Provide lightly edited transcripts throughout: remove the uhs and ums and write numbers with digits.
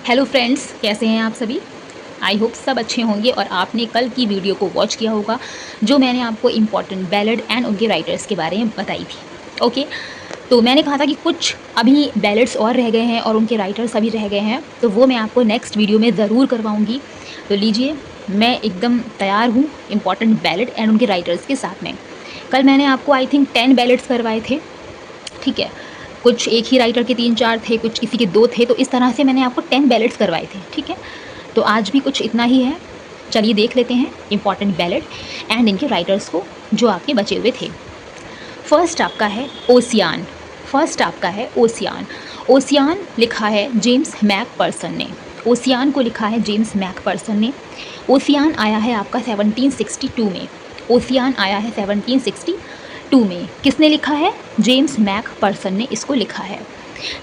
Hello friends, कैसे हैं आप सभी। आई होप सब अच्छे होंगे और आपने कल की वीडियो को वॉच किया होगा जो मैंने आपको इम्पॉर्टेंट बैलेड एंड उनके राइटर्स के बारे में बताई थी। ओके, तो मैंने कहा था कि कुछ अभी बैलेड्स और रह गए हैं और उनके राइटर्स अभी रह गए हैं, तो वो मैं आपको नेक्स्ट वीडियो में ज़रूर करवाऊँगी। तो लीजिए, मैं एकदम तैयार हूँ इम्पॉर्टेंट बैलेड एंड उनके राइटर्स के साथ में। कल मैंने आपको आई थिंक 10 बैलेड्स करवाए थे, ठीक है। कुछ एक ही राइटर के 3-4 थे, कुछ किसी के 2 थे, तो इस तरह से मैंने आपको 10 बैलेड्स करवाए थे, ठीक है। तो आज भी कुछ इतना ही है। चलिए देख लेते हैं इंपॉर्टेंट बैलेड एंड इनके राइटर्स को जो आपके बचे हुए थे। फर्स्ट आपका है ओशियान। ओशियान लिखा है जेम्स मैकपर्सन ने। ओशियान को लिखा है जेम्स मैकपर्सन ने। ओशियान आया है आपका 1762 में। ओशियान आया है 1762 में। किसने लिखा है? जेम्स मैकपर्सन ने इसको लिखा है।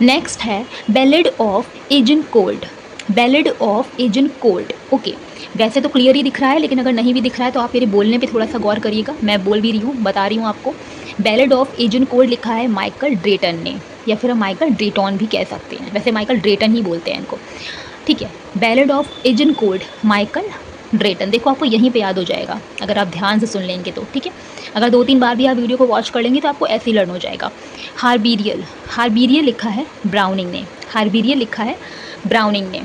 नेक्स्ट है ballad of Agincourt. Ballad of Agincourt. Okay, वैसे तो क्लियर ही दिख रहा है, लेकिन अगर नहीं भी दिख रहा है तो आप मेरे बोलने पे थोड़ा सा गौर करिएगा। मैं बोल भी रही हूँ, बता रही हूँ आपको। बैलेड ऑफ एजन कोल्ड लिखा है माइकल ड्रेटन ने, या फिर हम माइकल ड्रेटन भी कह सकते हैं, वैसे माइकल ड्रेटन ही बोलते हैं इनको, ठीक है। Ballad of Agincourt, Michael Drayton. देखो, आपको यहीं पे याद हो जाएगा अगर आप ध्यान से सुन लेंगे तो, ठीक है। अगर 2-3 बार भी आप वीडियो को वॉच कर लेंगे तो आपको ऐसे ही लर्न हो जाएगा। हार्बीरियल लिखा है ब्राउनिंग ने। हार्बीरियल लिखा है ब्राउनिंग ने।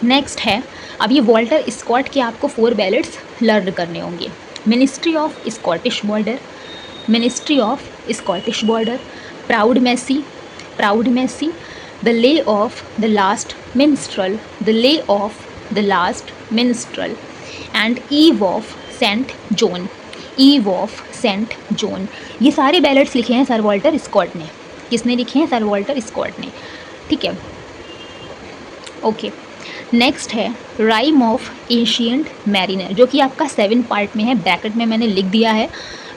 नेक्स्ट है, अब ये वॉल्टर स्कॉट के आपको 4 बैलेड्स लर्न करने होंगे। Ministry of Scottish border, ministry of Scottish border, proud Maisie, the lay of the last minstrel, the lay of the last minstrel and eve of saint John, eve of saint John. ये सारे ballads लिखे हैं sir Walter Scott ने। किसने लिखे हैं? Sir Walter Scott ने, ठीक है। ओके, नेक्स्ट है राइम ऑफ एंशिएंट मैरिनर, जो कि आपका 7 पार्ट में है। ब्रैकेट में मैंने लिख दिया है।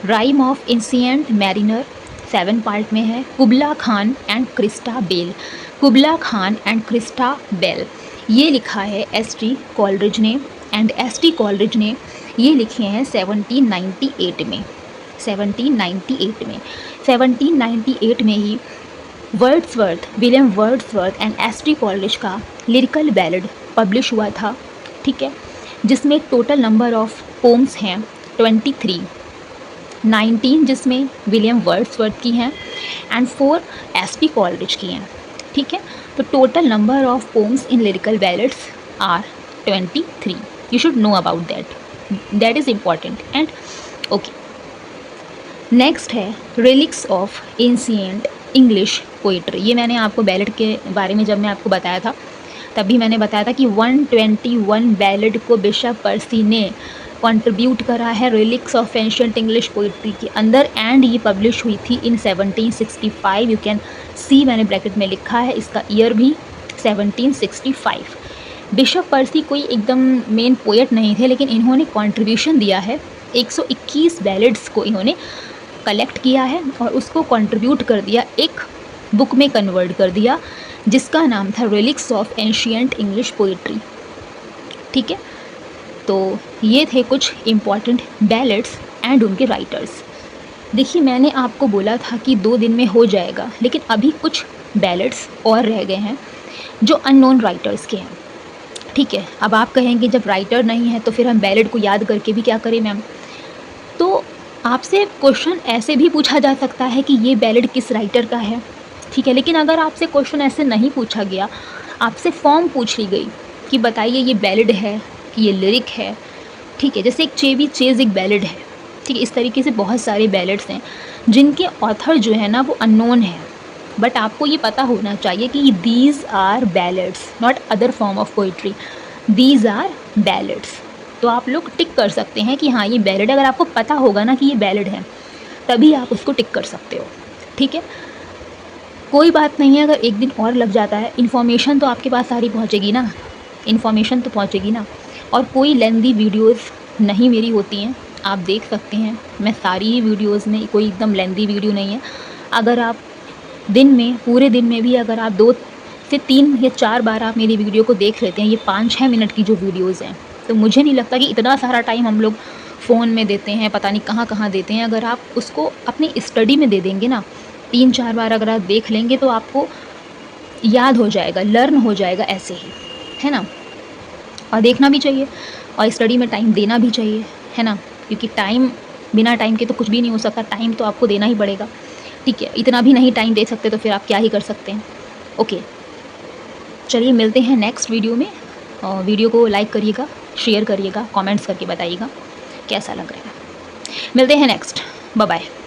Rime of ancient mariner 7 part में है। Kubla Khan and Christabel, Kubla Khan and Christabel, ये लिखा है एस.टी. कॉलरिज ने। And S T. कॉलरिज ने ये लिखे हैं 1798 में। 1798 में 1798 में ही William Wordsworth and S T. Coleridge का लिरिकल बैलेड पब्लिश हुआ था, ठीक है, जिसमें टोटल नंबर ऑफ पोम्स हैं 23, 19 जिसमें विलियम वर्ड्सवर्थ की हैं एंड 4 एस.टी. कॉलरिज की हैं, ठीक है। तो total number of poems in lyrical ballads are 23. You should know about that is important. And okay, next है relics of ancient English poetry. ये मैंने आपको बैलेड के बारे में जब मैं आपको बताया था तब भी मैंने बताया था कि 121 बैलेड को बिशप पर्सी ने कंट्रीब्यूट करा है relics of ancient English poetry के अंदर, एंड ये पब्लिश हुई थी इन 1765। यू कैन सी, मैंने ब्रैकेट में लिखा है इसका ईयर भी 1765। बिशप पर्सी कोई एकदम मेन पोएट नहीं थे, लेकिन इन्होंने कंट्रीब्यूशन दिया है। 121 बैलेड्स को इन्होंने कलेक्ट किया है और उसको कंट्रीब्यूट कर दिया, एक बुक में कन्वर्ट कर दिया, जिसका नाम था relics of ancient English poetry, ठीक है। तो ये थे कुछ इम्पॉर्टेंट बैलेड्स एंड उनके राइटर्स। देखिए, मैंने आपको बोला था कि 2 दिन में हो जाएगा, लेकिन अभी कुछ बैलेड्स और रह गए हैं जो अननोन राइटर्स के हैं, ठीक है। अब आप कहेंगे जब राइटर नहीं है तो फिर हम बैलेड को याद करके भी क्या करें मैम। तो आपसे क्वेश्चन ऐसे भी पूछा जा सकता है कि ये बैलेड किस राइटर का है, ठीक है। लेकिन अगर आपसे क्वेश्चन ऐसे नहीं पूछा गया, आपसे फॉर्म पूछ ली गई कि बताइए ये बैलेड है कि ये लिरिक है, ठीक है। जैसे एक चेवी चेज एक बैलेड है, ठीक है। इस तरीके से बहुत सारे बैलेड्स हैं जिनके ऑथर जो है ना वो अननोन है, बट आपको ये पता होना चाहिए कि these are ballads, not other form of poetry, these are ballads. तो आप लोग टिक कर सकते हैं कि हाँ ये बैलेड, अगर आपको पता होगा ना कि ये बैलेड है तभी आप उसको टिक कर सकते हो, ठीक है। कोई बात नहीं है अगर एक दिन और लग जाता है, इन्फॉर्मेशन तो आपके पास सारी पहुँचेगी ना, इन्फॉर्मेशन तो पहुँचेगी ना। और कोई लेंदी वीडियोस नहीं मेरी होती हैं, आप देख सकते हैं मैं सारी ही वीडियोस में, कोई एकदम लेंदी वीडियो नहीं है। अगर आप दिन में, पूरे दिन में भी अगर आप 2 से 3 या 4 बार आप मेरी वीडियो को देख लेते हैं, ये 5-6 मिनट की जो वीडियोज़ हैं, तो मुझे नहीं लगता कि इतना सारा टाइम हम लोग फ़ोन में देते हैं, पता नहीं कहाँ कहाँ देते हैं। अगर आप उसको अपनी स्टडी में दे देंगे ना, 3-4 बार अगर आप देख लेंगे तो आपको याद हो जाएगा, लर्न हो जाएगा ऐसे ही, है ना। और देखना भी चाहिए और स्टडी में टाइम देना भी चाहिए, है ना, क्योंकि टाइम, बिना टाइम के तो कुछ भी नहीं हो सकता, टाइम तो आपको देना ही पड़ेगा, ठीक है। इतना भी नहीं टाइम दे सकते तो फिर आप क्या ही कर सकते हैं। ओके, चलिए मिलते हैं नेक्स्ट वीडियो में। और वीडियो को लाइक करिएगा, शेयर करिएगा, कमेंट्स करके बताइएगा कैसा लग रहा है। मिलते हैं नेक्स्ट, बाय बाय।